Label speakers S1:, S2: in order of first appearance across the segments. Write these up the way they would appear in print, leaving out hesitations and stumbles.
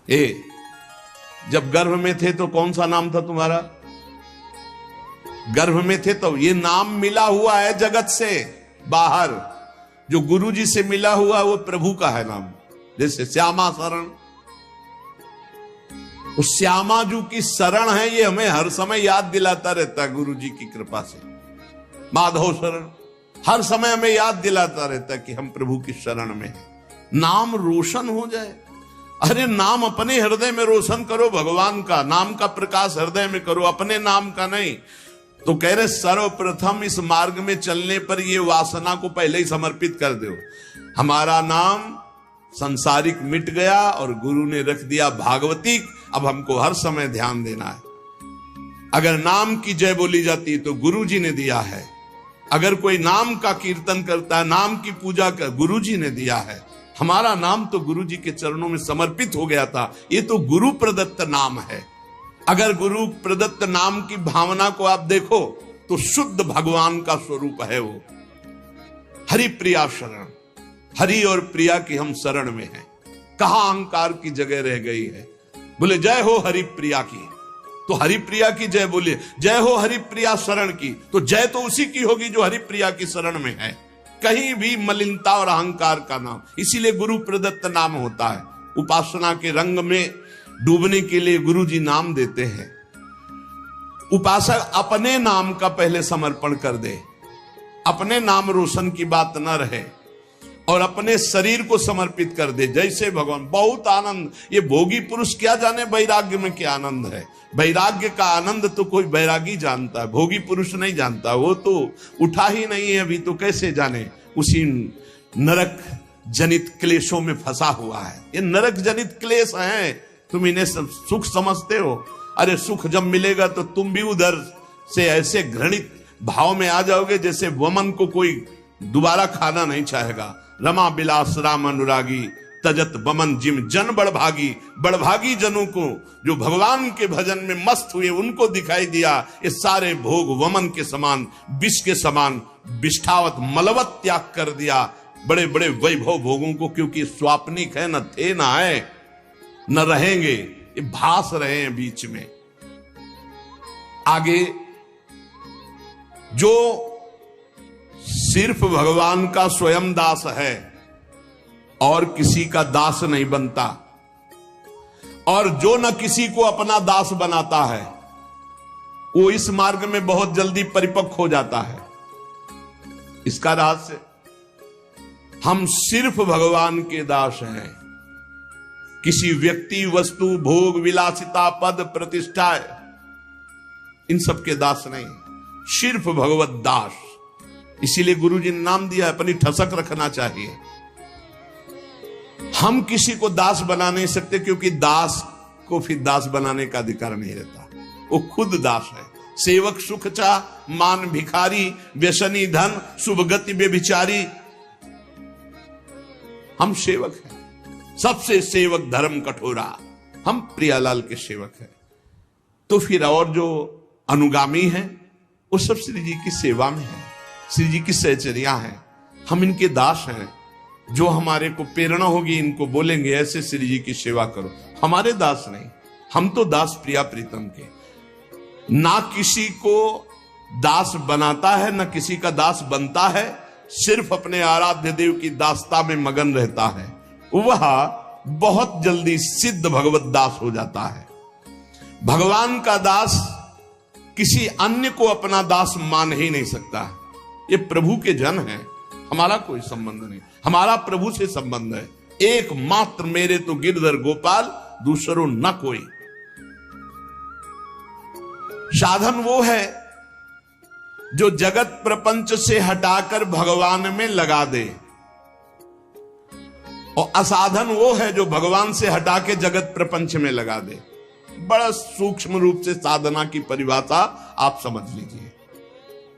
S1: जब गर्भ में थे तो कौन सा नाम था तुम्हारा? गर्भ में थे तो ये नाम मिला हुआ है जगत से बाहर। जो गुरु जी से मिला हुआ वो प्रभु का है नाम। जैसे श्यामा शरण, उस श्यामा जी की शरण है, ये हमें हर समय याद दिलाता रहता है गुरु जी की कृपा से। माधव शरण हर समय हमें याद दिलाता रहता है कि हम प्रभु की शरण में हैं। नाम रोशन हो जाए। अरे नाम अपने हृदय में रोशन करो, भगवान का नाम का प्रकाश हृदय में करो, अपने नाम का नहीं। तो कह रहे सर्वप्रथम इस मार्ग में चलने पर ये वासना को पहले ही समर्पित कर दो। हमारा नाम संसारिक मिट गया और गुरु ने रख दिया भागवतिक। अब हमको हर समय ध्यान देना है। अगर नाम की जय बोली जाती है तो गुरु जी ने दिया है। अगर कोई नाम का कीर्तन करता है, नाम की पूजा कर, गुरु जी ने दिया है। हमारा नाम तो गुरु जी के चरणों में समर्पित हो गया था। ये तो गुरु प्रदत्त नाम है। अगर गुरु प्रदत्त नाम की भावना को आप देखो तो शुद्ध भगवान का स्वरूप है वो। हरि प्रिया शरण, हरि और प्रिया की हम शरण में हैं। कहां अहंकार की जगह रह गई है। बोले जय हो हरि प्रिया की, तो हरि प्रिया की जय बोलिए। जय हो हरि प्रिया शरण की, तो जय तो उसी की होगी जो हरि प्रिया की शरण में है। कहीं भी मलिनता और अहंकार का नाम, इसीलिए गुरु प्रदत्त नाम होता है। उपासना के रंग में डूबने के लिए गुरु जी नाम देते हैं। उपासक अपने नाम का पहले समर्पण कर दे, अपने नाम रोशन की बात न रहे और अपने शरीर को समर्पित कर दे। जैसे भगवान, बहुत आनंद। ये भोगी पुरुष क्या जाने वैराग्य में क्या आनंद है। वैराग्य का आनंद तो कोई वैरागी जानता है, भोगी पुरुष नहीं जानता। वो तो उठा ही नहीं है अभी, तो कैसे जाने। उसी नरक जनित क्लेशों में फंसा हुआ है। ये नरक जनित क्लेश हैं, तुम इन्हें सुख समझते हो। अरे सुख जब मिलेगा तो तुम भी उधर से ऐसे घृणित भाव में आ जाओगे जैसे वमन को कोई दोबारा खाना नहीं चाहेगा। रमा बिलास राम अनुरागी, तजत बमन जिम जन बड़भागी। बड़भागी जनों को जो भगवान के भजन में मस्त हुए उनको दिखाई दिया ये सारे भोग वमन के समान, विष के समान विष्ठावत मलवत त्याग कर दिया। बड़े बड़े वैभव भोगों को, क्योंकि स्वाप्निक है, न थे न आए न रहेंगे, ये भास रहे हैं बीच में। आगे जो सिर्फ भगवान का स्वयं दास है और किसी का दास नहीं बनता, और जो न किसी को अपना दास बनाता है, वो इस मार्ग में बहुत जल्दी परिपक्व हो जाता है। इसका रहस्य, हम सिर्फ भगवान के दास हैं। किसी व्यक्ति, वस्तु, भोग, विलासिता, पद, प्रतिष्ठा, इन सब के दास नहीं, सिर्फ भगवत दास। इसीलिए गुरु जी ने नाम दिया, अपनी ठसक रखना चाहिए। हम किसी को दास बना नहीं सकते, क्योंकि दास को फिर दास बनाने का अधिकार नहीं रहता। वो खुद दास है। सेवक सुख चा, मान भिखारी, व्यसनी धन, शुभ गति बेविचारी। हम सेवक हैं, सबसे सेवक धर्म कठोरा। हम प्रियालाल के सेवक हैं। तो फिर और जो अनुगामी हैं वो सब श्री जी की सेवा में है, श्री जी की सहचर्या हैं। हम इनके दास हैं। जो हमारे को प्रेरणा होगी इनको बोलेंगे ऐसे श्री जी की सेवा करो। हमारे दास नहीं, हम तो दास प्रिया प्रीतम के। ना किसी को दास बनाता है, ना किसी का दास बनता है, सिर्फ अपने आराध्य देव की दासता में मगन रहता है। वह बहुत जल्दी सिद्ध भगवत दास हो जाता है। भगवान का दास किसी अन्य को अपना दास मान ही नहीं सकता। ये प्रभु के जन हैं, हमारा कोई संबंध नहीं। हमारा प्रभु से संबंध है। एकमात्र मेरे तो गिरधर गोपाल, दूसरों न कोई। साधन वो है जो जगत प्रपंच से हटाकर भगवान में लगा दे, और असाधन वो है जो भगवान से हटा के जगत प्रपंच में लगा दे। बड़ा सूक्ष्म रूप से साधना की परिभाषा आप समझ लीजिए।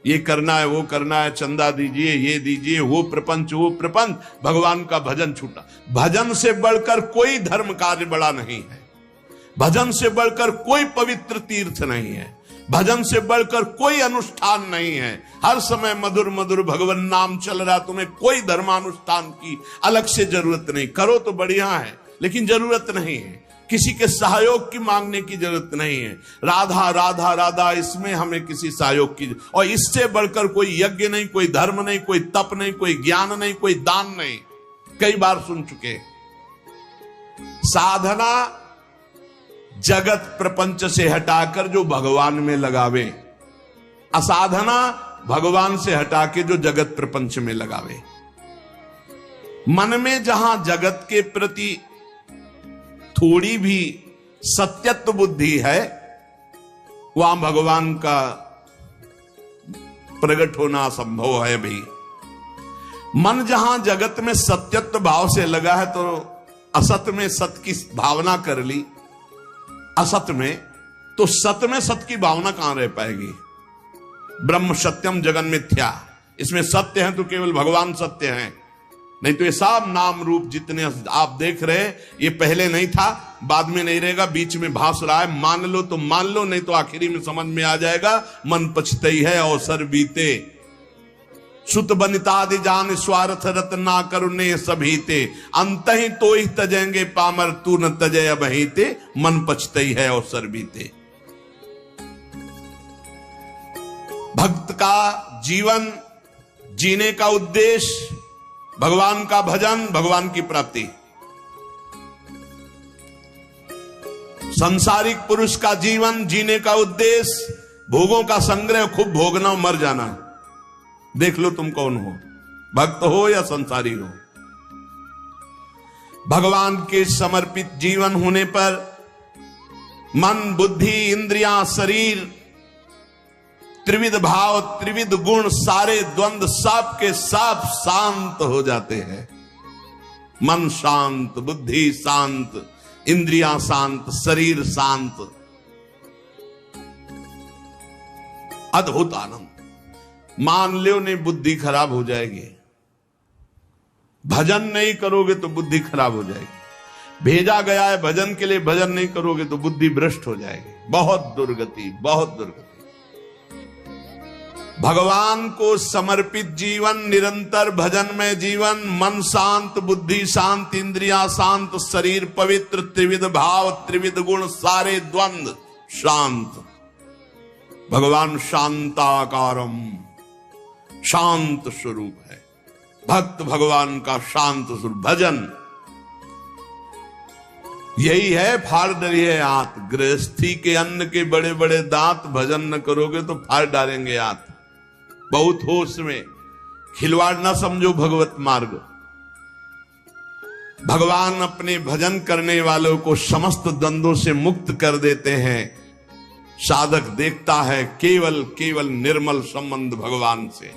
S1: ये करना है, वो करना है, चंदा दीजिए, ये दीजिए, वो प्रपंच, वो प्रपंच, भगवान का भजन छूटा। भजन से बढ़कर कोई धर्म कार्य बड़ा नहीं है। भजन से बढ़कर कोई पवित्र तीर्थ नहीं है। भजन से बढ़कर कोई अनुष्ठान नहीं है। हर समय मधुर मधुर भगवान नाम चल रहा, तुम्हें कोई धर्मानुष्ठान की अलग से जरूरत नहीं। करो तो बढ़िया है, लेकिन जरूरत नहीं है। किसी के सहयोग की मांगने की जरूरत नहीं है। राधा राधा राधा, इसमें हमें किसी सहयोग की, और इससे बढ़कर कोई यज्ञ नहीं, कोई धर्म नहीं, कोई तप नहीं, कोई ज्ञान नहीं, कोई दान नहीं। कई बार सुन चुके। साधना जगत प्रपंच से हटाकर जो भगवान में लगावे, असाधना भगवान से हटा के जो जगत प्रपंच में लगावे। मन में जहां जगत के प्रति थोड़ी भी सत्यत्व बुद्धि है, वहां भगवान का प्रकट होना असंभव है भी। मन जहां जगत में सत्यत्व भाव से लगा है, तो असत में सत की भावना कर ली, असत में, तो सत में सत की भावना कहां रह पाएगी। ब्रह्म सत्यम जगन मिथ्या, इसमें सत्य है तो केवल भगवान सत्य है, नहीं तो ये सब नाम रूप जितने आप देख रहे हैं, ये पहले नहीं था, बाद में नहीं रहेगा, बीच में भास रहा है। मान लो तो मान लो, नहीं तो आखिरी में समझ में आ जाएगा। मन पछतई है अवसर बीते, सुत बनितादि जान स्वार्थ रतना करुणे सभीते, अंत ही तो ही तजेंगे पामर तू न तजय बहीते, मन पछतई है अवसर बीते। भक्त का जीवन जीने का उद्देश्य भगवान का भजन, भगवान की प्राप्ति। सांसारिक पुरुष का जीवन जीने का उद्देश्य भोगों का संग्रह, खूब भोगना, मर जाना। देख लो तुम कौन हो, भक्त हो या संसारी हो। भगवान के समर्पित जीवन होने पर मन, बुद्धि, इंद्रियां, शरीर, त्रिविध भाव, त्रिविध गुण, सारे द्वंद्व सब के सब शांत हो जाते हैं। मन शांत, बुद्धि शांत, इंद्रियां शांत, शरीर शांत, अद्भुत आनंद। मान लो नहीं, बुद्धि खराब हो जाएगी। भजन नहीं करोगे तो बुद्धि खराब हो जाएगी। भेजा गया है भजन के लिए, भजन नहीं करोगे तो बुद्धि भ्रष्ट हो जाएगी। बहुत दुर्गति, बहुत दुर्गति। भगवान को समर्पित जीवन, निरंतर भजन में जीवन, मन शांत, बुद्धि शांत, इंद्रियां शांत, शरीर पवित्र, त्रिविध भाव, त्रिविध गुण, सारे द्वंद्व शांत। भगवान शांताकारम, शांत स्वरूप है। भक्त भगवान का शांत स्वरूप। भजन यही है। फाड़ डलिए आंत, गृहस्थी के अन्न के बड़े बड़े दांत, भजन न करोगे तो फाड़ डालेंगे आंत। बहुत होश में, खिलवाड़ ना समझो भगवत मार्ग। भगवान अपने भजन करने वालों को समस्त द्वंद्वों से मुक्त कर देते हैं। साधक देखता है केवल केवल निर्मल संबंध भगवान से।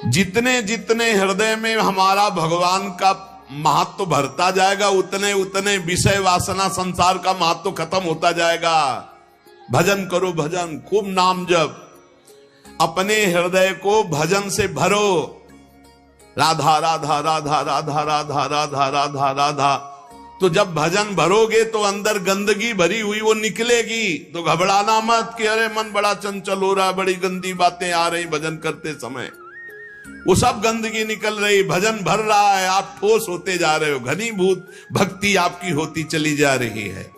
S1: जितने जितने हृदय में हमारा भगवान का महत्व भरता जाएगा, उतने उतने विषय वासना संसार का महत्व खत्म होता जाएगा। भजन करो, भजन, खूब नाम जप, अपने हृदय को भजन से भरो। राधा राधा राधा राधा राधा राधा राधा राधा। तो जब भजन भरोगे तो अंदर गंदगी भरी हुई वो निकलेगी। तो घबराना मत कि अरे मन बड़ा चंचल हो रहा, बड़ी गंदी बातें आ रही भजन करते समय। वो सब गंदगी निकल रही, भजन भर रहा है, आप ठोस होते जा रहे हो, घनीभूत भक्ति आपकी होती चली जा रही है।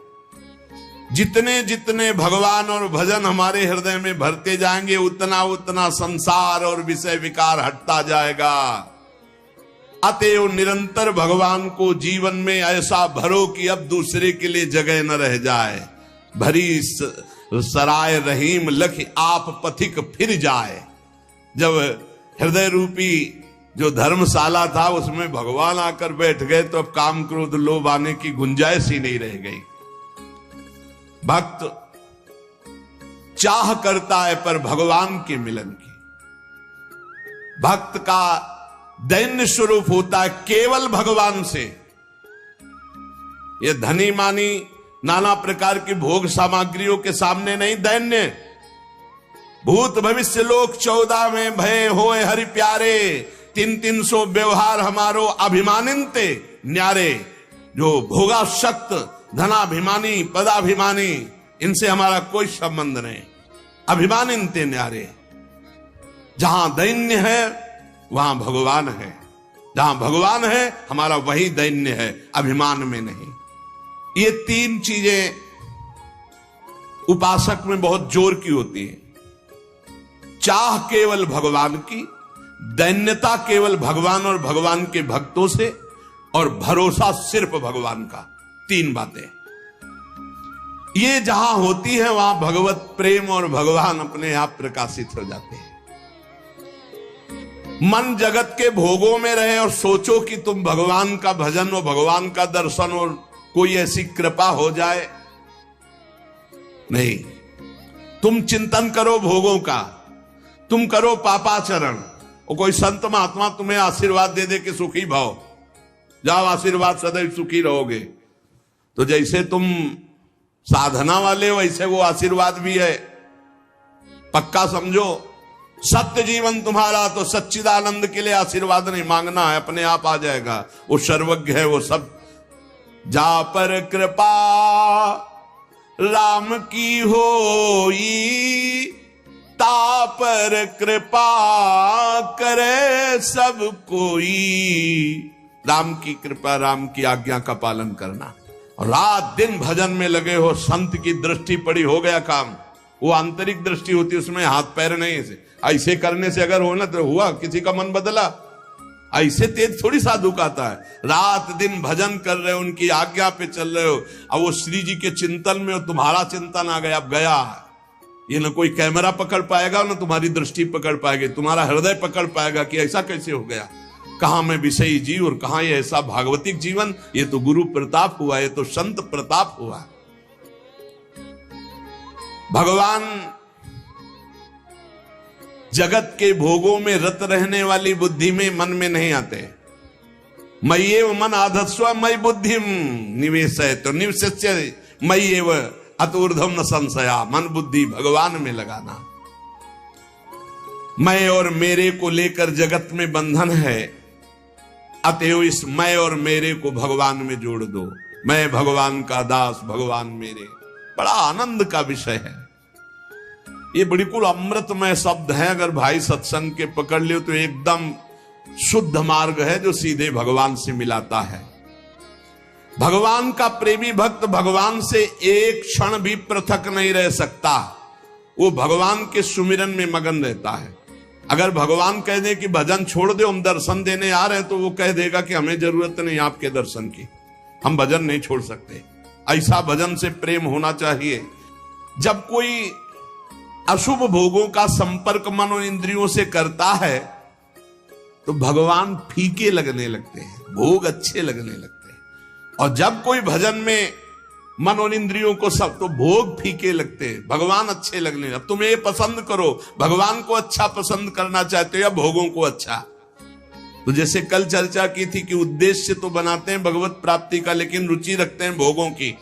S1: जितने जितने भगवान और भजन हमारे हृदय में भरते जाएंगे, उतना उतना संसार और विषय विकार हटता जाएगा। अतएव निरंतर भगवान को जीवन में ऐसा भरो कि अब दूसरे के लिए जगह न रह जाए। भरी सराय रहीम लख आप पथिक फिर जाए। जब हृदय रूपी जो धर्मशाला था उसमें भगवान आकर बैठ गए तो अब काम क्रोध लोभ आने की गुंजाइश ही नहीं रह गई। भक्त चाह करता है पर भगवान के मिलन की। भक्त का दैन्य स्वरूप होता है केवल भगवान से। ये धनी मानी नाना प्रकार की भोग सामग्रियों के सामने नहीं दैन्य। भूत भविष्य लोक 14 में भय होए हरि प्यारे, 300 व्यवहार हमारो अभिमानिनते न्यारे। जो भोगाशक्त, धनाभिमानी, पदाभिमानी, इनसे हमारा कोई संबंध नहीं। अभिमानिनते न्यारे। जहां दैन्य है वहां भगवान है, जहां भगवान है हमारा वही दैन्य है, अभिमान में नहीं। ये तीन चीजें उपासक में बहुत जोर की होती है। चाह केवल भगवान की, दैन्यता केवल भगवान और भगवान के भक्तों से, और भरोसा सिर्फ भगवान का। तीन बातें ये जहां होती है वहां भगवत प्रेम और भगवान अपने आप प्रकाशित हो जाते हैं। मन जगत के भोगों में रहे और सोचो कि तुम भगवान का भजन और भगवान का दर्शन और कोई ऐसी कृपा हो जाए, नहीं। तुम चिंतन करो भोगों का, तुम करो पापाचरण, और कोई संत महात्मा तुम्हें आशीर्वाद दे दे कि सुखी भाव, जाओ आशीर्वाद सदैव सुखी रहोगे, तो जैसे तुम साधना वाले हो वैसे वो आशीर्वाद भी है। पक्का समझो, सत्य जीवन तुम्हारा, तो सच्चिदानंद के लिए आशीर्वाद नहीं मांगना है, अपने आप आ जाएगा। वो सर्वज्ञ है, वो सब। जा पर कृपा राम की होई, ता पर कृपा करे सब कोई। राम की कृपा, राम की आज्ञा का पालन करना, और रात दिन भजन में लगे हो। संत की दृष्टि पड़ी, हो गया काम। वो आंतरिक दृष्टि होती है, उसमें हाथ पैर नहीं। ऐसे करने से अगर हो ना तो हुआ, किसी का मन बदला। ऐसे तेज थोड़ी साधु का आता है। रात दिन भजन कर रहे हो, उनकी आज्ञा पे चल रहे हो, अब वो श्री जी के चिंतन में हो, तुम्हारा चिंतन आ गया, अब गया। ये ना कोई कैमरा पकड़ पाएगा, ना तुम्हारी दृष्टि पकड़ पाएगी, तुम्हारा हृदय पकड़ पाएगा कि ऐसा कैसे हो गया। कहां में विषयी जीव और कहां ये ऐसा भागवतिक जीवन। ये तो गुरु प्रताप हुआ, ये तो संत प्रताप हुआ। भगवान जगत के भोगों में रत रहने वाली बुद्धि में, मन में नहीं आते। मय्येव मन आधत्स्व मयि बुद्धिम निवेशय, तो निवस्य मय्येव अतूर्ध्वम न संशया। मन बुद्धि भगवान में लगाना। मैं और मेरे को लेकर जगत में बंधन है, अतएव इस मैं और मेरे को भगवान में जोड़ दो। मैं भगवान का दास, भगवान मेरे। बड़ा आनंद का विषय है ये, बिल्कुल अमृतमय शब्द है। अगर भाई सत्संग के पकड़ लियो तो एकदम शुद्ध मार्ग है जो सीधे भगवान से मिलाता है। भगवान का प्रेमी भक्त भगवान से एक क्षण भी पृथक नहीं रह सकता। वो भगवान के सुमिरन में मगन रहता है। अगर भगवान कह दे कि भजन छोड़ दो, हम दर्शन देने आ रहे हैं, तो वो कह देगा कि हमें जरूरत नहीं आपके दर्शन की, हम भजन नहीं छोड़ सकते। ऐसा भजन से प्रेम होना चाहिए। जब कोई अशुभ भोगों का संपर्क मन और इंद्रियों से करता है तो भगवान फीके लगने लगते हैं, भोग अच्छे लगने लगते हैं। और जब कोई भजन में मन और इंद्रियों को सब, तो भोग फीके लगते हैं, भगवान अच्छे लगने लगते। अब तुम ये पसंद करो, भगवान को अच्छा पसंद करना चाहते हो या भोगों को अच्छा। तो जैसे कल चर्चा की थी कि उद्देश्य तो बनाते हैं भगवत प्राप्ति का, लेकिन रुचि रखते हैं भोगों की।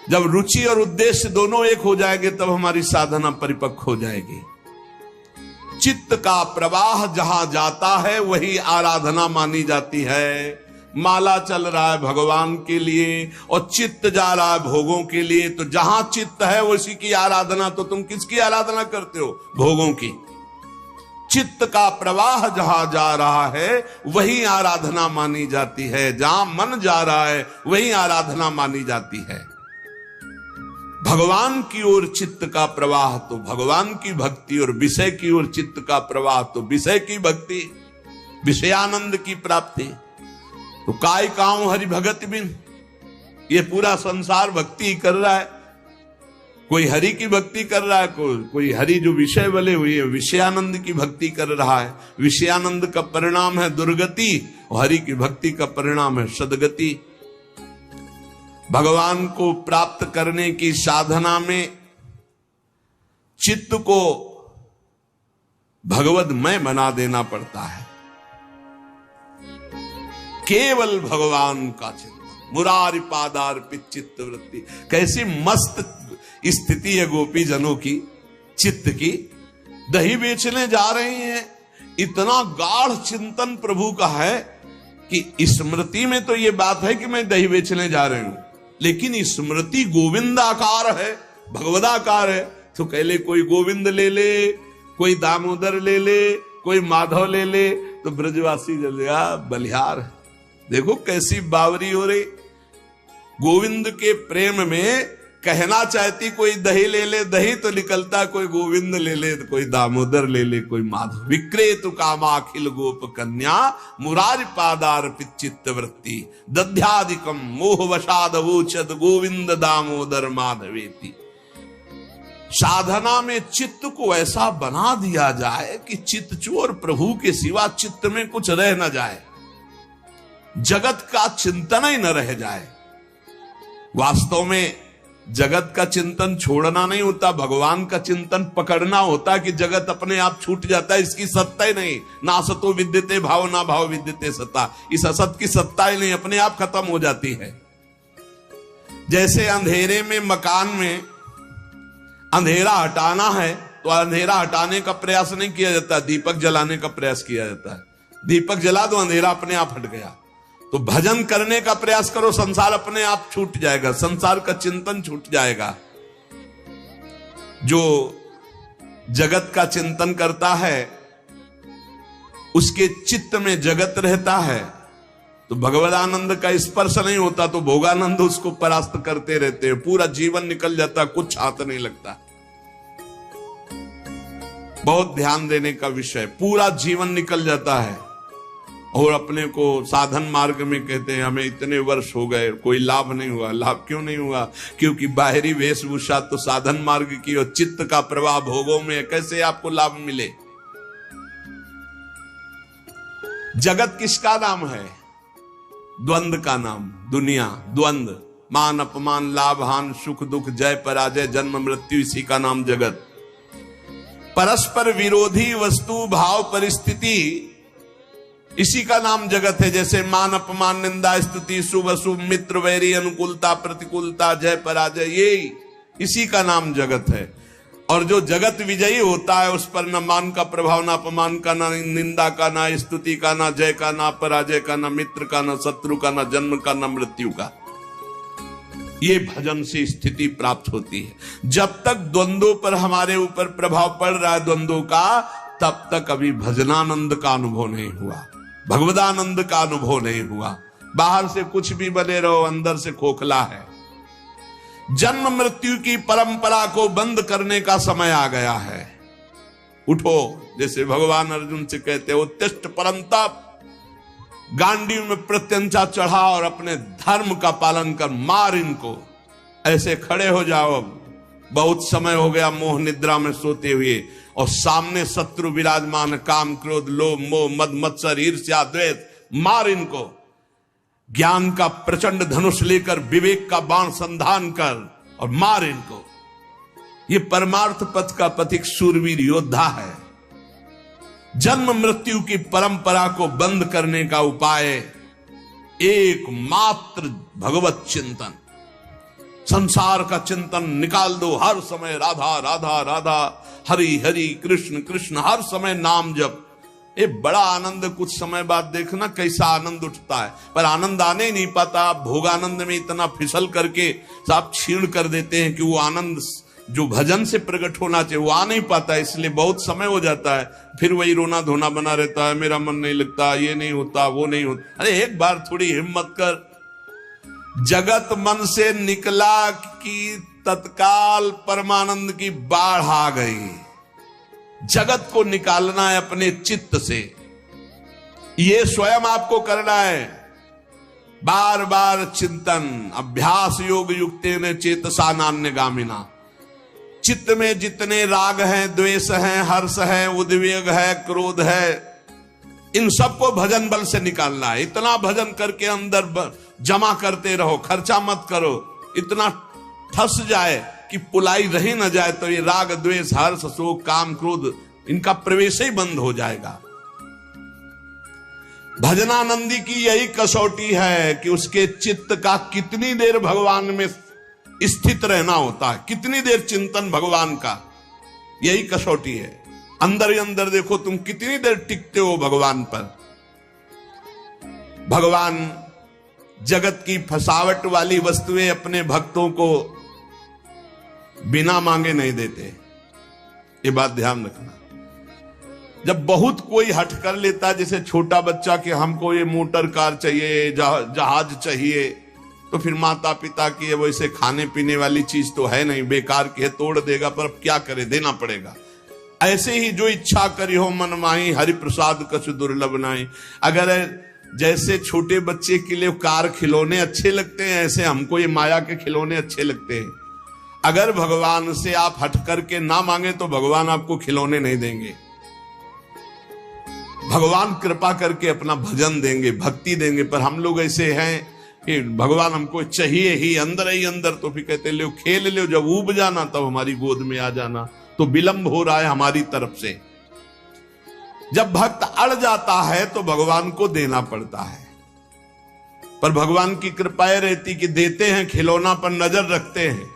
S1: जब रुचि और उद्देश्य दोनों एक हो जाएंगे तब हमारी साधना परिपक्व हो जाएगी। चित्त का प्रवाह जहां जाता है वही आराधना मानी जाती है। माला चल रहा है भगवान के लिए और चित्त जा रहा है भोगों के लिए, तो जहां चित्त है उसी की आराधना। तो तुम किसकी आराधना करते हो? भोगों की। चित्त का प्रवाह जहां जा रहा है वही आराधना मानी जाती है। जहां मन जा रहा है वही आराधना मानी जाती है। भगवान की ओर चित्त का प्रवाह तो भगवान की भक्ति, और विषय की ओर चित्त का प्रवाह तो विषय की भक्ति, विषयानंद की प्राप्ति। तो काय काऊं हरि भगत बिन, ये पूरा संसार भक्ति कर रहा है। कोई हरि की भक्ति कर रहा है, कोई हरि जो विषय बले हुए है विषयानंद की भक्ति कर रहा है। विषयानंद का परिणाम है दुर्गति और हरि की भक्ति का परिणाम है सदगति। भगवान को प्राप्त करने की साधना में चित्त को भगवदमय बना देना पड़ता है। केवल भगवान का चिंतन, मुरारी पादार्पित चित्त वृत्ति। कैसी मस्त स्थिति है गोपी जनों की चित्त की। दही बेचने जा रहे हैं, इतना गाढ़ चिंतन प्रभु का है कि स्मृति में तो ये बात है कि मैं दही बेचने जा रही हूं, लेकिन स्मृति गोविंदाकार है, भगवदाकार है। तो कह ले कोई गोविंद ले ले, कोई दामोदर ले ले, कोई माधव ले ले, तो ब्रजवासी जल गया बलिहार। देखो कैसी बावरी हो रही। गोविंद के प्रेम में कहना चाहती कोई दही ले ले दही तो निकलता, कोई गोविंद ले ले तो कोई दामोदर ले ले, कोई माधव। विक्रेतु कामाखिल गोप कन्या मुरारि पादार्पित चित्त वृत्ति दध्यादिकम मोह वशाद वोचद गोविंद दामोदर माधवेति। साधना में चित्त को ऐसा बना दिया जाए कि चित्त चोर प्रभु के सिवा चित्त में कुछ रह न जाए, जगत का चिंतन ही न रह जाए। वास्तव में जगत का चिंतन छोड़ना नहीं होता, भगवान का चिंतन पकड़ना होता कि जगत अपने आप छूट जाता है, इसकी सत्ता ही नहीं। ना सतो विद्यते भाव ना भाव विद्यते सत्ता, इस असत की सत्ता ही नहीं, अपने आप खत्म हो जाती है। जैसे अंधेरे में मकान में अंधेरा हटाना है तो अंधेरा हटाने का प्रयास नहीं किया जाता, दीपक जलाने का प्रयास किया जाता है। दीपक जला दो, अंधेरा अपने आप हट गया। तो भजन करने का प्रयास करो, संसार अपने आप छूट जाएगा, संसार का चिंतन छूट जाएगा। जो जगत का चिंतन करता है उसके चित्त में जगत रहता है, तो भगवदानंद का स्पर्श नहीं होता तो भोगानंद उसको परास्त करते रहते हैं, पूरा जीवन निकल जाता, कुछ हाथ नहीं लगता। बहुत ध्यान देने का विषय, पूरा जीवन निकल जाता है। और अपने को साधन मार्ग में कहते हैं हमें इतने वर्ष हो गए, कोई लाभ नहीं हुआ। लाभ क्यों नहीं हुआ? क्योंकि बाहरी वेशभूषा तो साधन मार्ग की और चित्त का प्रवाह भोगों में, कैसे आपको लाभ मिले? जगत किसका नाम है? द्वंद्व का नाम, दुनिया। द्वंद्व, मान अपमान, लाभ हान, सुख दुख, जय पराजय, जन्म मृत्यु, इसी का नाम जगत। परस्पर विरोधी वस्तु भाव परिस्थिति, इसी का नाम जगत है। जैसे मान अपमान, निंदा स्तुति, शुभ अशुभ, मित्र वैरी, अनुकूलता प्रतिकूलता, जय पराजय, ये इसी का नाम जगत है। और जो जगत विजयी होता है उस पर न मान का प्रभाव, ना अपमान का, ना निंदा का, ना स्तुति का, ना जय का, ना पराजय का, ना मित्र का, ना शत्रु का, ना जन्म का, ना मृत्यु का। ये भजन से स्थिति प्राप्त होती है। जब तक द्वंद्वों पर हमारे ऊपर प्रभाव पड़ रहा है द्वंद्वों का, तब तक अभी भजनानंद का अनुभव नहीं हुआ, भगवदानंद का अनुभव नहीं हुआ। बाहर से कुछ भी बने रहो, अंदर से खोखला है। जन्म मृत्यु की परंपरा को बंद करने का समय आ गया है। उठो, जैसे भगवान अर्जुन से कहते हैं उत्तिष्ठ परंतप, गांडी में प्रत्यंचा चढ़ा और अपने धर्म का पालन कर, मार इनको। ऐसे खड़े हो जाओ, बहुत समय हो गया मोह निद्रा में सोते हुए, और सामने शत्रु विराजमान, काम क्रोध लोभ मोह मद मत्सर ईर्ष्या द्वेष, मार इनको। ज्ञान का प्रचंड धनुष लेकर विवेक का बाण संधान कर और मार इनको। ये परमार्थ पथ का पथिक शूरवीर योद्धा है। जन्म मृत्यु की परंपरा को बंद करने का उपाय एकमात्र भगवत चिंतन। संसार का चिंतन निकाल दो, हर समय राधा राधा राधा, हरि हरि कृष्ण कृष्ण, हर समय नाम जप। ये बड़ा आनंद, कुछ समय बाद देखना कैसा आनंद उठता है। पर आनंद आने ही नहीं पाता। आप भोगानंद में इतना फिसल करके आप क्षीण कर देते हैं कि वो आनंद जो भजन से प्रकट होना चाहिए वो आ नहीं पाता, इसलिए बहुत समय हो जाता है। फिर वही रोना धोना बना रहता है, मेरा मन नहीं लगता, ये नहीं होता, वो नहीं होता। अरे एक बार थोड़ी हिम्मत कर। जगत मन से निकला कि तत्काल परमानंद की बाढ़ आ गई। जगत को निकालना है अपने चित्त से, ये स्वयं आपको करना है। बार बार चिंतन, अभ्यास योग युक्तेन चेतसा नान्यगामिना। चित्त में जितने राग हैं, द्वेष हैं, हर्ष है, उद्वेग है, क्रोध है, इन सबको भजन बल से निकालना है। इतना भजन करके अंदर जमा करते रहो, खर्चा मत करो। इतना ठस जाए कि पुलाई रही न जाए तो ये राग द्वेष हर्ष शोक काम क्रोध इनका प्रवेश ही बंद हो जाएगा। भजनानंदी की यही कसौटी है कि उसके चित्त का कितनी देर भगवान में स्थित रहना होता है, कितनी देर चिंतन भगवान का, यही कसौटी है। अंदर ही अंदर देखो तुम कितनी देर टिकते हो भगवान पर। भगवान जगत की फसावट वाली वस्तुएं अपने भक्तों को बिना मांगे नहीं देते, ये बात ध्यान रखना। जब बहुत कोई हट कर लेता, जैसे छोटा बच्चा कि हमको ये मोटर कार चाहिए, जहाज चाहिए, तो फिर माता पिता की वैसे खाने पीने वाली चीज तो है नहीं, बेकार की है, तोड़ देगा, पर अब क्या करे, देना पड़ेगा। ऐसे ही जो इच्छा करी हो मन माही, हरि प्रसाद कछु दुर्लभ नाई। अगर जैसे छोटे बच्चे के लिए कार खिलौने अच्छे लगते हैं, ऐसे हमको ये माया के खिलौने अच्छे लगते हैं। अगर भगवान से आप हट करके ना मांगे तो भगवान आपको खिलौने नहीं देंगे। भगवान कृपा करके अपना भजन देंगे, भक्ति देंगे। पर हम लोग ऐसे हैं कि भगवान हमको चाहिए ही अंदर, तो फिर कहते लो खेल लो, जब ऊब जाना तब हमारी गोद में आ जाना। तो विलंब हो रहा है हमारी तरफ से। जब भक्त अड़ जाता है तो भगवान को देना पड़ता है। पर भगवान की कृपाएं रहती कि देते हैं, खिलौना पर नजर रखते हैं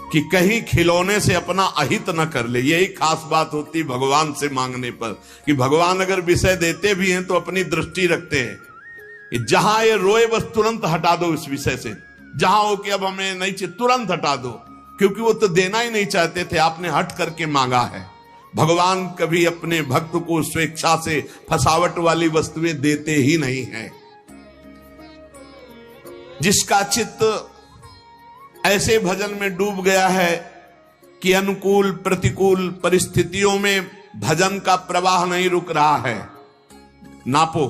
S1: कि कहीं खिलौने से अपना अहित न कर ले। यही खास बात होती भगवान से मांगने पर, कि भगवान अगर विषय देते भी हैं तो अपनी दृष्टि रखते हैं कि जहां ये रोए बस तुरंत हटा दो इस विषय से, जहां हो कि अब हमें नहीं चाहिए तुरंत हटा दो, क्योंकि वो तो देना ही नहीं चाहते थे, आपने हट करके मांगा है। भगवान कभी अपने भक्त को स्वेच्छा से फसावट वाली वस्तुएं देते ही नहीं हैं। जिसका चित्त ऐसे भजन में डूब गया है कि अनुकूल प्रतिकूल परिस्थितियों में भजन का प्रवाह नहीं रुक रहा है, नापो।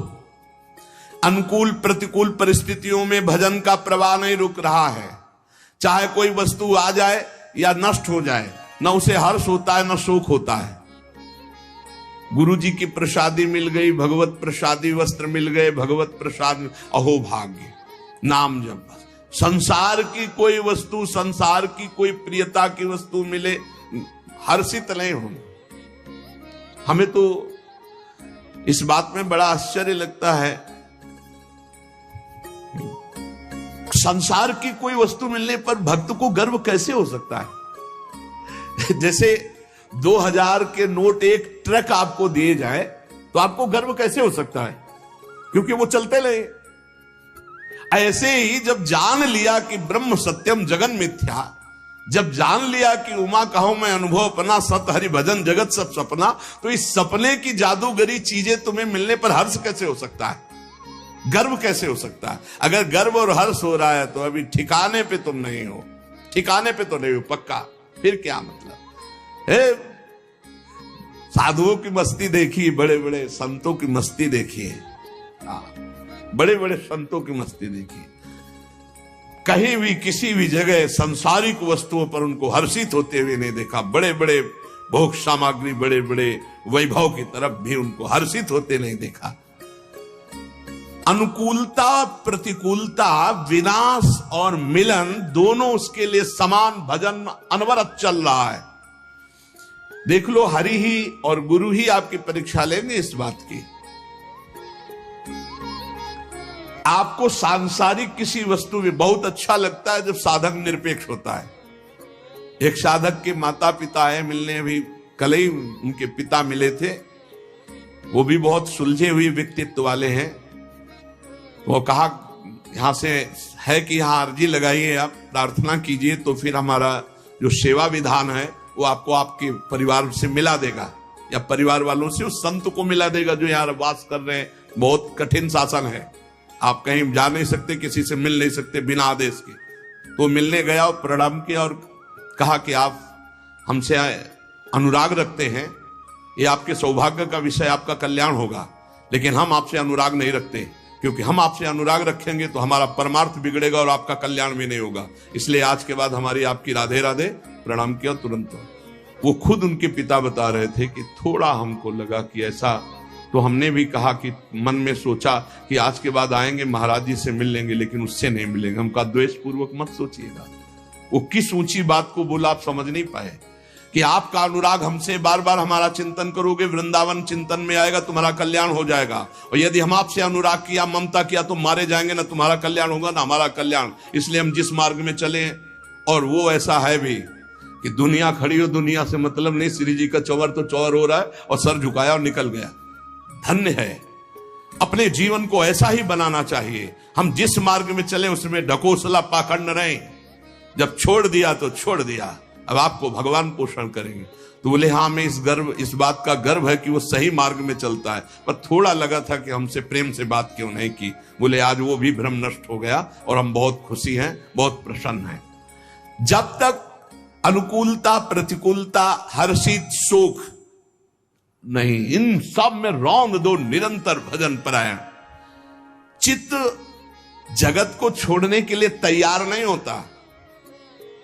S1: अनुकूल प्रतिकूल परिस्थितियों में भजन का प्रवाह नहीं रुक रहा है। चाहे कोई वस्तु आ जाए या नष्ट हो जाए, न उसे हर्ष होता है न शोक होता है। गुरु जी की प्रसादी मिल गई, भगवत प्रसादी वस्त्र मिल गए, भगवत प्रसाद, अहो भाग्य, नाम जप। संसार की कोई वस्तु, संसार की कोई प्रियता की वस्तु मिले, हर्षित नहीं होना। हमें तो इस बात में बड़ा आश्चर्य लगता है, संसार की कोई वस्तु मिलने पर भक्त को गर्व कैसे हो सकता है। जैसे 2000 के नोट एक ट्रक आपको दिए जाए तो आपको गर्व कैसे हो सकता है, क्योंकि वो चलते रहे। ऐसे ही जब जान लिया कि ब्रह्म सत्यम जगन मिथ्या, जब जान लिया कि उमा कहो मैं अनुभव अपना, सत हरि भजन जगत सब सपना, तो इस सपने की जादूगरी चीजें तुम्हें मिलने पर हर्ष कैसे हो सकता है, गर्व कैसे हो सकता है। अगर गर्व और हर्ष हो रहा है तो अभी ठिकाने पे तुम नहीं हो, ठिकाने पे तो नहीं हो पक्का। फिर क्या मतलब है। साधुओं की मस्ती देखी, बड़े बड़े संतों की मस्ती देखी है, बड़े बड़े संतों की मस्ती देखी। कहीं भी किसी भी जगह सांसारिक वस्तुओं पर उनको हर्षित होते हुए नहीं देखा। बड़े बड़े भोग सामग्री, बड़े बड़े वैभव की तरफ भी उनको हर्षित होते नहीं देखा। अनुकूलता प्रतिकूलता, विनाश और मिलन दोनों उसके लिए समान भजन अनवरत चल रहा है। देख लो, हरि ही और गुरु ही आपकी परीक्षा लेंगे इस बात की। आपको सांसारिक किसी वस्तु में बहुत अच्छा लगता है जब साधक निरपेक्ष होता है। एक साधक के माता पिता है मिलने, अभी कल ही उनके पिता मिले थे, वो भी बहुत सुलझे हुए व्यक्तित्व वाले हैं। वो कहा यहां से है कि यहां अर्जी लगाइए, आप प्रार्थना कीजिए, तो फिर हमारा जो सेवा विधान है वो आपको आपके परिवार से मिला देगा, या परिवार वालों से उस संत को मिला देगा जो यहाँ वास कर रहे हैं। बहुत कठिन शासन है, आप कहीं जा नहीं सकते, किसी से मिल नहीं सकते बिना आदेश के। तो मिलने गया और प्रणाम किया और कहा कि आप हमसे अनुराग रखते हैं, ये आपके सौभाग्य का विषय, आपका कल्याण होगा, लेकिन हम आपसे अनुराग नहीं रखते, क्योंकि हम आपसे अनुराग रखेंगे तो हमारा परमार्थ बिगड़ेगा और आपका कल्याण भी नहीं होगा। इसलिए आज के बाद हमारी आपकी राधे राधे, प्रणाम किया तुरंत। वो खुद उनके पिता बता रहे थे कि थोड़ा हमको लगा कि ऐसा, तो हमने भी कहा कि मन में सोचा कि आज के बाद आएंगे महाराज जी से मिल लेंगे, लेकिन उससे नहीं मिलेंगे। हमका द्वेष पूर्वक मत सोचिएगा। वो किस ऊंची बात को बोला आप समझ नहीं पाए कि आपका अनुराग हमसे, बार बार हमारा चिंतन करोगे, वृंदावन चिंतन में आएगा, तुम्हारा कल्याण हो जाएगा। और यदि हम आपसे अनुराग किया, ममता किया, तो मारे जाएंगे, ना तुम्हारा कल्याण होगा ना हमारा कल्याण। इसलिए हम जिस मार्ग में चले, और वो ऐसा है भी कि दुनिया खड़ी हो, दुनिया से मतलब नहीं, श्री जी का चौवर तो चौवर हो रहा है और सर झुकाया और निकल गया। धन्य है। अपने जीवन को ऐसा ही बनाना चाहिए, हम जिस मार्ग में चले उसमें ढकोसला पाखंड न रहे। जब छोड़ दिया तो छोड़ दिया, अब आपको भगवान पोषण करेंगे। तो बोले हाँ, हमें इस बात का गर्व है कि वो सही मार्ग में चलता है, पर थोड़ा लगा था कि हमसे प्रेम से बात क्यों नहीं की। बोले आज वो भी भ्रम नष्ट हो गया और हम बहुत खुशी हैं, बहुत प्रसन्न हैं। जब तक अनुकूलता, प्रतिकूलता, हर्षित, शोक नहीं, इन सब में रौंद दो निरंतर भजन परायण। चित्त जगत को छोड़ने के लिए तैयार नहीं होता,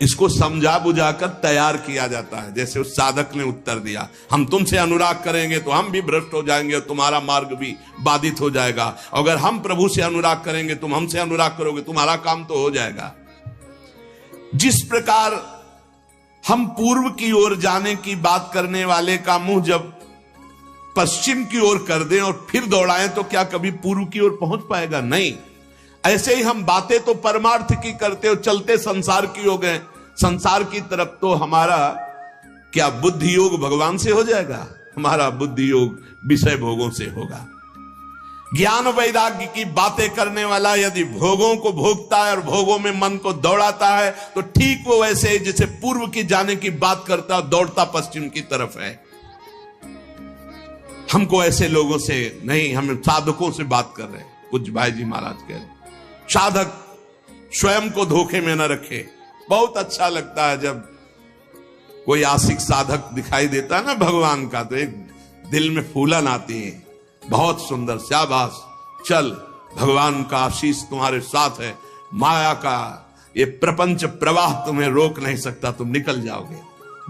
S1: इसको समझा बुझाकर तैयार किया जाता है। जैसे उस साधक ने उत्तर दिया, हम तुमसे अनुराग करेंगे तो हम भी भ्रष्ट हो जाएंगे और तुम्हारा मार्ग भी बाधित हो जाएगा। अगर हम प्रभु से अनुराग करेंगे, तुम हमसे अनुराग करोगे, तुम्हारा काम तो हो जाएगा। जिस प्रकार हम पूर्व की ओर जाने की बात करने वाले का मुंह जब पश्चिम की ओर कर दें और फिर दौड़ाएं तो क्या कभी पूर्व की ओर पहुंच पाएगा? नहीं। ऐसे ही हम बातें तो परमार्थ की करते हो, चलते संसार की हो गए, संसार की तरफ तो हमारा क्या बुद्धि योग भगवान से हो जाएगा? हमारा बुद्धि योग विषय भोगों से होगा। ज्ञान वैराग्य की बातें करने वाला यदि भोगों को भोगता है और भोगों में मन को दौड़ाता है तो ठीक वो वैसे ही जैसे पूर्व की जाने की बात करता दौड़ता पश्चिम की तरफ है। हमको ऐसे लोगों से नहीं, हम साधकों से बात कर रहे हैं। कुछ भाई जी महाराज कह रहे साधक स्वयं को धोखे में न रखे। बहुत अच्छा लगता है जब कोई आशिक साधक दिखाई देता है ना भगवान का, तो एक दिल में फूलन आती है, बहुत सुंदर, शाबाश, चल भगवान का आशीष तुम्हारे साथ है, माया का ये प्रपंच प्रवाह तुम्हें रोक नहीं सकता, तुम निकल जाओगे।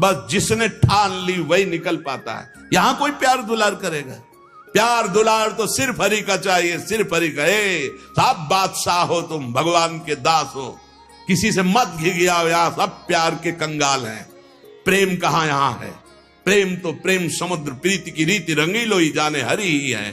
S1: बस जिसने ठान ली वही निकल पाता है। यहां कोई प्यार दुलार करेगा? प्यार दुलार तो सिर्फ हरि का चाहिए, सिर्फ हरि का। सब बादशाह हो तुम, भगवान के दास हो, किसी से मत घिघियाओ। यहां सब प्यार के कंगाल हैं। प्रेम कहां यहां है? प्रेम तो प्रेम समुद्र, प्रीति की रीति रंगीलो ही जाने हरि ही है।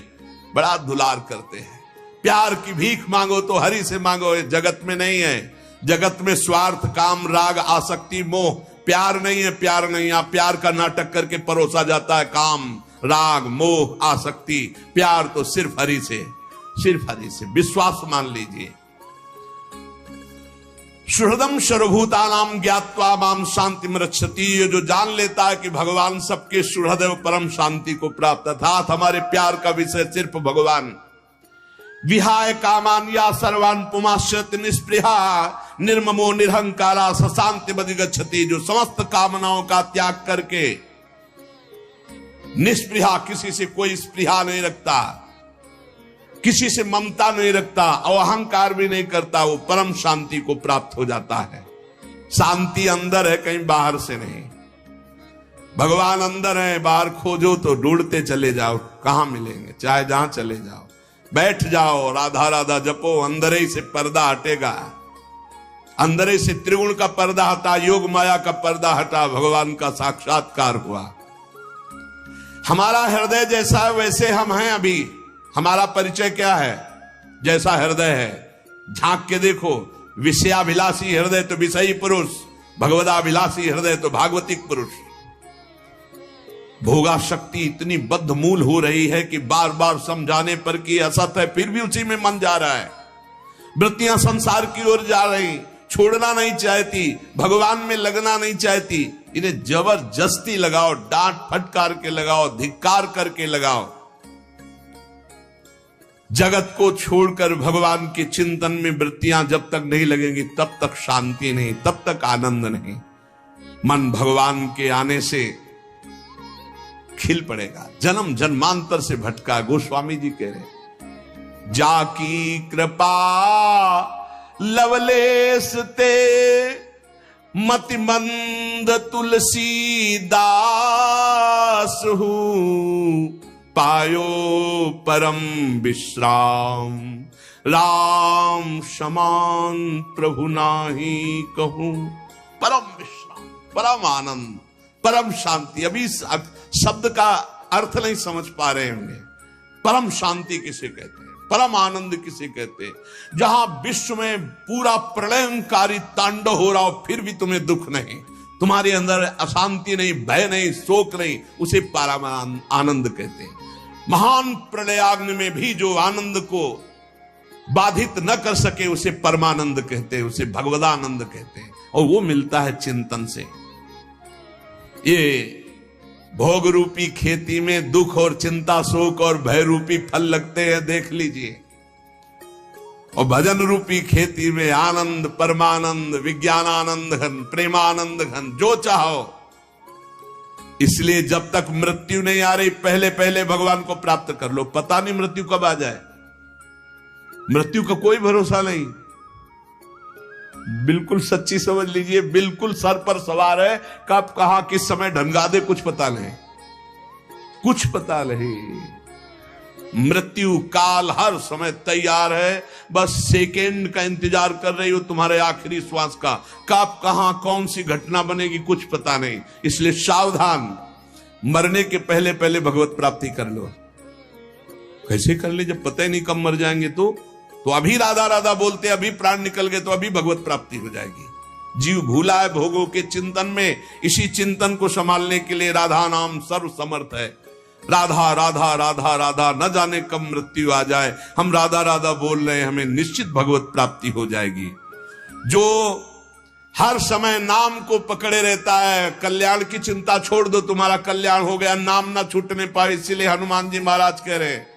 S1: बड़ा दुलार करते हैं। प्यार की भीख मांगो तो हरि से मांगो, जगत में नहीं है। जगत में स्वार्थ, काम, राग, आसक्ति, मोह, प्यार नहीं है। प्यार नहीं, यहां प्यार का नाटक करके परोसा जाता है। काम, राग, मोह, आसक्ति। प्यार तो सिर्फ हरि से, सिर्फ हरि से। विश्वास मान लीजिए। सुहृदम सर्वभूतानां ज्ञात्वा माम शांतिम रक्षति। ये जो जान लेता है कि भगवान सबके सुहृद एवं परम शांति को प्राप्त, अर्थात हमारे प्यार का विषय सिर्फ भगवान। विहाय कामान या सर्वान पुमाश्रित निष्पृहा निर्ममो निरहंकारा सशांति बदिगच्छति। जो समस्त कामनाओं का त्याग करके निष्पृहा, किसी से कोई स्पृहा नहीं रखता, किसी से ममता नहीं रखता, अहंकार भी नहीं करता, वो परम शांति को प्राप्त हो जाता है। शांति अंदर है, कहीं बाहर से नहीं। भगवान अंदर है, बाहर खोजो तो ढूंढते चले जाओ, कहां मिलेंगे? चाहे जहां चले जाओ, बैठ जाओ, राधा राधा जपो, अंदर ही से पर्दा हटेगा। अंदर ही से त्रिगुण का पर्दा हटा, योग माया का पर्दा हटा, भगवान का साक्षात्कार हुआ। हमारा हृदय जैसा है वैसे हम हैं। अभी हमारा परिचय क्या है? जैसा हृदय है, झांक के देखो। विषयाभिलाषी हृदय तो विषयी पुरुष, भगवदाभिलाषी हृदय तो भागवतिक पुरुष। भोगा शक्ति इतनी बद्ध मूल हो रही है कि बार बार समझाने पर कि असत है, फिर भी उसी में मन जा रहा है। वृत्तियां संसार की ओर जा रही, छोड़ना नहीं चाहती, भगवान में लगना नहीं चाहती। इन्हें जबरदस्ती लगाओ, डांट फटकार के लगाओ, धिक्कार करके लगाओ। जगत को छोड़कर भगवान के चिंतन में वृत्तियां जब तक नहीं लगेंगी तब तक शांति नहीं, तब तक आनंद नहीं। मन भगवान के आने से खिल पड़ेगा। जन्म जन्मांतर से भटका, गोस्वामी जी कह रहे, जाकी कृपा लवलेस ते मति मंद तुलसी दास हूं। पायो परम विश्राम राम समान प्रभु नाही कहूं। परम विश्राम, परम आनंद, परम शांति। अभी शब्द का अर्थ नहीं समझ पा रहे होंगे। परम शांति किसे कहते हैं, परम आनंद किसे कहते हैं? जहां विश्व में पूरा प्रलयंकारी तांडव हो रहा हो फिर भी तुम्हें दुख नहीं, तुम्हारे अंदर अशांति नहीं, भय नहीं, शोक नहीं, उसे परम आनंद कहते हैं। महान प्रलयाग्नि में भी जो आनंद को बाधित न कर सके उसे परमानंद कहते हैं, उसे भगवदानंद कहते हैं। और वो मिलता है चिंतन से। ये भोग रूपी खेती में दुख और चिंता, शोक और भय रूपी फल लगते हैं, देख लीजिए। और भजन रूपी खेती में आनंद, परमानंद, विज्ञानानंद घन, प्रेमानंद घन, जो चाहो। इसलिए जब तक मृत्यु नहीं आ रही, पहले पहले भगवान को प्राप्त कर लो। पता नहीं मृत्यु कब आ जाए, मृत्यु का कोई भरोसा नहीं। बिल्कुल सच्ची समझ लीजिए, बिल्कुल सर पर सवार है, कब कहां किस समय ढंगा दे कुछ पता नहीं, कुछ पता नहीं। मृत्यु काल हर समय तैयार है, बस सेकेंड का इंतजार कर रही हो तुम्हारे आखिरी श्वास का, कब कहां कौन सी घटना बनेगी कुछ पता नहीं। इसलिए सावधान, मरने के पहले पहले भगवत प्राप्ति कर लो। कैसे कर ले जब पता ही नहीं कब मर जाएंगे? तो अभी राधा राधा बोलते, अभी प्राण निकल गए तो अभी भगवत प्राप्ति हो जाएगी। जीव भूला है भोगों के चिंतन में, इसी चिंतन को संभालने के लिए राधा नाम सर्व समर्थ है। राधा राधा राधा राधा, न जाने कब मृत्यु आ जाए, हम राधा राधा बोल रहे हैं, हमें निश्चित भगवत प्राप्ति हो जाएगी। जो हर समय नाम को पकड़े रहता है, कल्याण की चिंता छोड़ दो, तुम्हारा कल्याण हो गया, नाम ना छूटने पाए। इसीलिए हनुमान जी महाराज कह रहे हैं,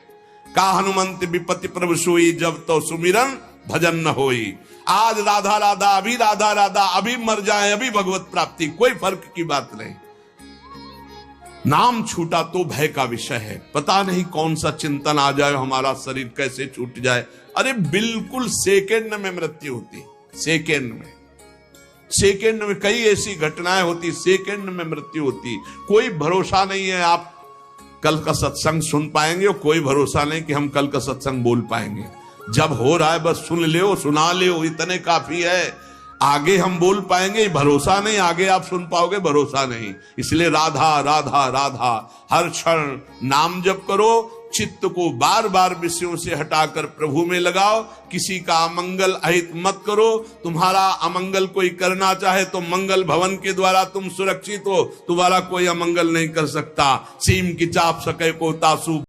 S1: का हनुमंत विपत्ति प्रभु सोई, जब तो सुमिरन भजन न होई। आज राधा राधा, अभी राधा राधा, अभी मर जाए अभी भगवत प्राप्ति, कोई फर्क की बात नहीं। नाम छूटा तो भय का विषय है, पता नहीं कौन सा चिंतन आ जाए, हमारा शरीर कैसे छूट जाए। अरे बिल्कुल सेकेंड में मृत्यु होती, सेकेंड में, सेकेंड में कई ऐसी घटनाएं होती, सेकेंड में मृत्यु होती। कोई भरोसा नहीं है आप कल का सत्संग सुन पाएंगे, और कोई भरोसा नहीं कि हम कल का सत्संग बोल पाएंगे। जब हो रहा है बस सुन ले, सुना ले, इतने काफी है। आगे हम बोल पाएंगे भरोसा नहीं, आगे आप सुन पाओगे भरोसा नहीं। इसलिए राधा राधा राधा, हर क्षण नाम जप करो, चित्त को बार बार विषयों से हटाकर प्रभु में लगाओ। किसी का अमंगल अहित मत करो। तुम्हारा अमंगल कोई करना चाहे तो मंगल भवन के द्वारा तुम सुरक्षित हो, तुम्हारा कोई अमंगल नहीं कर सकता। सीम की चाप सके को तासु